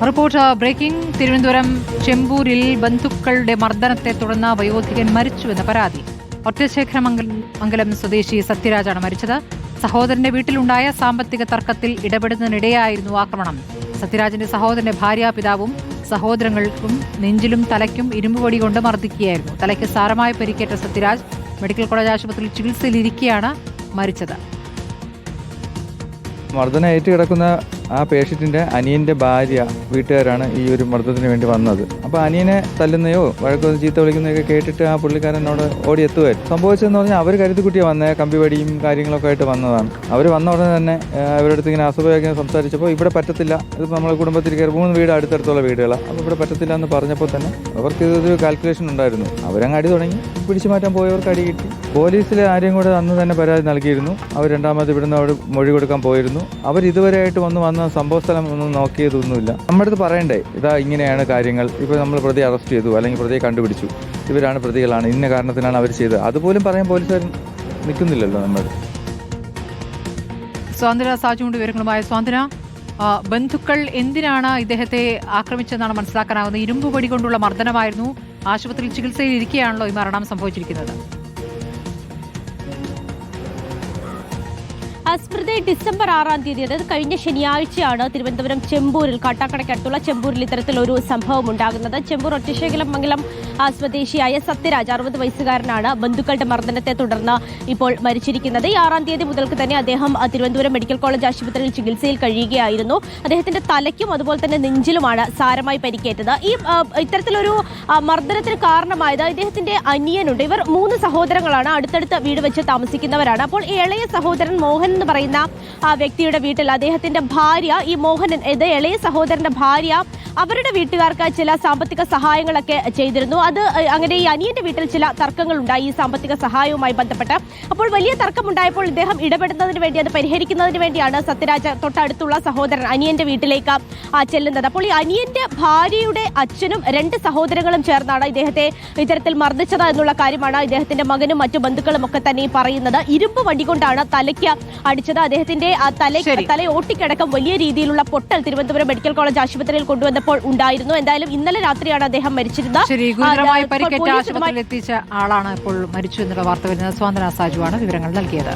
Report breaking. Thiruvananthapuram ചെമ്പൂരിൽ ബന്ധുക്കളുടെ മർദ്ദനത്തെ തുടർന്ന് വയോധികൻ മരിച്ചുവെന്ന പരാതി. ഒറ്റശേഖരമംഗലം സ്വദേശി സത്യരാജാണ് മരിച്ചത്. സഹോദരന്റെ വീട്ടിലുണ്ടായ സാമ്പത്തിക തർക്കത്തിൽ ഇടപെടുന്നതിനിടെയായിരുന്നു ആക്രമണം. സത്യരാജിന്റെ സഹോദരന്റെ ഭാര്യാപിതാവും സഹോദരങ്ങൾക്കും നെഞ്ചിലും തലയ്ക്കും ഇരുമ്പുപൊടി കൊണ്ട് മർദ്ദിക്കുകയായിരുന്നു. തലയ്ക്ക് സാരമായ പരിക്കേറ്റ സത്യരാജ് മെഡിക്കൽ കോളേജ് ആശുപത്രിയിൽ ചികിത്സയിലിരിക്കെയാണ് മരിച്ചത്. മർദ്ദനം ഏറ്റുകിടക്കുന്ന ആ പേഷ്യൻറ്റിൻ്റെ അനിയൻ്റെ ഭാര്യ വീട്ടുകാരാണ് ഈ ഒരു മർദ്ദനത്തിന് വേണ്ടി വന്നത്. അപ്പോൾ അനിയനെ തല്ലുന്നയോ വഴക്കോ ചീത്ത വിളിക്കുന്നതൊക്കെ കേട്ടിട്ട് ആ പുള്ളിക്കാരനോട് ഓടിയെത്തുമായിരുന്നു. സംഭവിച്ചതെന്ന് പറഞ്ഞാൽ അവർ കരുതിക്കുട്ടിയാണ് വന്നത്, കമ്പിവടിയും കാര്യങ്ങളൊക്കെ ആയിട്ട് വന്നതാണ്. അവർ വന്ന ഉടനെ തന്നെ അവരുടെ അടുത്ത് ഇങ്ങനെ അസുഖമൊക്കെ സംസാരിച്ചപ്പോൾ ഇവിടെ പറ്റത്തില്ല, ഇതിപ്പോൾ നമ്മളെ കുടുംബത്തിൽ കയറി 3 വീട് അടുത്തടുത്തുള്ള വീടുകളാണ്, അപ്പോൾ ഇവിടെ പറ്റത്തില്ല എന്ന് പറഞ്ഞപ്പോൾ തന്നെ അവർക്ക് ഇതൊരു കാൽക്കുലേഷൻ ഉണ്ടായിരുന്നു. അവരങ്ങ് അടി തുടങ്ങി. പിടിച്ചു മാറ്റാൻ പോയവർക്ക് അടി കിട്ടി. പോലീസിലെ ആരെയും കൂടെ അന്ന് തന്നെ പരാതി നൽകിയിരുന്നു. അവർ രണ്ടാമത് ഇവിടുന്ന് അവിടെ മൊഴി കൊടുക്കാൻ പോയിരുന്നു. അവർ ഇതുവരെയായിട്ട് വന്ന സംഭവ സ്ഥലം ഒന്നും നോക്കിയതൊന്നുമില്ല. നമ്മുടെ അടുത്ത് പറയണ്ടേ ഇതാ ഇങ്ങനെയാണ് കാര്യങ്ങൾ, ഇപ്പോൾ നമ്മൾ പ്രതിയെ അറസ്റ്റ് ചെയ്തു അല്ലെങ്കിൽ പ്രതിയെ കണ്ടുപിടിച്ചു, ഇവരാണ് പ്രതികളാണ്, ഇന്ന കാരണത്തിനാണ് അവർ ചെയ്തത്, അതുപോലും പറയാൻ പോലീസുകാർ നിൽക്കുന്നില്ലല്ലോ. നമ്മൾ സ്വാതന്ത്ര്യ സാജുകൊണ്ട് വിവരങ്ങളുമായ സ്വാതന്ത്ര്യ, ബന്ധുക്കൾ എന്തിനാണ് ഇദ്ദേഹത്തെ ആക്രമിച്ചതെന്നാണ് മനസ്സിലാക്കാനാവുന്നത്. ഇരുമ്പുപൊടി കൊണ്ടുള്ള മർദ്ദനമായിരുന്നു. ആശുപത്രിയിൽ ചികിത്സയിൽ ഇരിക്കുകയാണല്ലോ ഈ മരണം സംഭവിച്ചിരിക്കുന്നത്. സ്മൃതി, ഡിസംബർ 6-ാം തീയതി, അതായത് കഴിഞ്ഞ ശനിയാഴ്ചയാണ് തിരുവനന്തപുരം ചെമ്പൂരിൽ, കാട്ടാക്കടയ്ക്കടുത്തുള്ള ചെമ്പൂരിൽ ഇത്തരത്തിലൊരു സംഭവം ഉണ്ടാകുന്നത്. ചെമ്പൂർ ഒറ്റശേഖരമംഗലം സ്വദേശിയായ സത്യരാജ് 60 വയസ്സുകാരനാണ് ബന്ധുക്കളുടെ മർദ്ദനത്തെ തുടർന്ന് ഇപ്പോൾ മരിച്ചിരിക്കുന്നത്. ഈ 6-ാം തീയതി മുതൽക്ക് തന്നെ അദ്ദേഹം തിരുവനന്തപുരം മെഡിക്കൽ കോളേജ് ആശുപത്രിയിൽ ചികിത്സയിൽ കഴിയുകയായിരുന്നു. അദ്ദേഹത്തിന്റെ തലയ്ക്കും അതുപോലെ തന്നെ നെഞ്ചിലുമാണ് സാരമായി പരിക്കേറ്റത്. ഈ ഇത്തരത്തിലൊരു മർദ്ദനത്തിന് കാരണമായത് ഇദ്ദേഹത്തിന്റെ അനിയനുണ്ട്. ഇവർ 3 സഹോദരങ്ങളാണ്, അടുത്തടുത്ത് വീട് വെച്ച് താമസിക്കുന്നവരാണ്. അപ്പോൾ ഈ ഇളയ സഹോദരൻ മോഹൻ എന്ന് പറയുന്ന ആ വ്യക്തിയുടെ വീട്ടിൽ അദ്ദേഹത്തിന്റെ ഭാര്യ, ഈ മോഹനൻ, ഇളയ സഹോദരന്റെ ഭാര്യ, അവരുടെ വീട്ടുകാർക്ക് ചില സാമ്പത്തിക സഹായങ്ങളൊക്കെ ചെയ്തിരുന്നു. അത് അങ്ങനെ ഈ അനിയന്റെ വീട്ടിൽ ചില തർക്കങ്ങൾ ഉണ്ടായി ഈ സാമ്പത്തിക സഹായവുമായി ബന്ധപ്പെട്ട്. അപ്പോൾ വലിയ തർക്കമുണ്ടായപ്പോൾ ഇദ്ദേഹം ഇടപെടുന്നതിന് വേണ്ടി, അത് പരിഹരിക്കുന്നതിന് വേണ്ടിയാണ് സത്യരാജ് തൊട്ടടുത്തുള്ള സഹോദരൻ അനിയന്റെ വീട്ടിലേക്ക് ചെല്ലുന്നത്. അപ്പോൾ ഈ അനിയന്റെ ഭാര്യയുടെ അച്ഛനും 2 സഹോദരങ്ങളും ചേർന്നാണ് ഇദ്ദേഹത്തെ ഇത്തരത്തിൽ മർദ്ദിച്ചത് എന്നുള്ള കാര്യമാണ് ഇദ്ദേഹത്തിന്റെ മകനും മറ്റു ബന്ധുക്കളും ഒക്കെ തന്നെ പറയുന്നത്. ഇരുമ്പ് വടി കൊണ്ടാണ് തലയ്ക്ക് അടിച്ചത്. അദ്ദേഹത്തിന്റെ തല ഓട്ടിക്കടക്കം വലിയ രീതിയിലുള്ള പൊട്ടൽ തിരുവനന്തപുരം മെഡിക്കൽ കോളേജ് ആശുപത്രിയിൽ കൊണ്ടുവന്നപ്പോൾ ഉണ്ടായിരുന്നു. എന്തായാലും ഇന്നലെ രാത്രിയാണ് അദ്ദേഹം മരിച്ചിരുന്നത്. ഗുരുതരമായി പരിക്കേറ്റ ആശുപത്രിയിൽ എത്തിച്ച ആളാണ് ഇപ്പോൾ മരിച്ചു എന്നുള്ള വാർത്ത വരുന്നത്. സ്വാതന്ത്ര്യ സാജുവാണ് വിവരങ്ങൾ നൽകിയത്.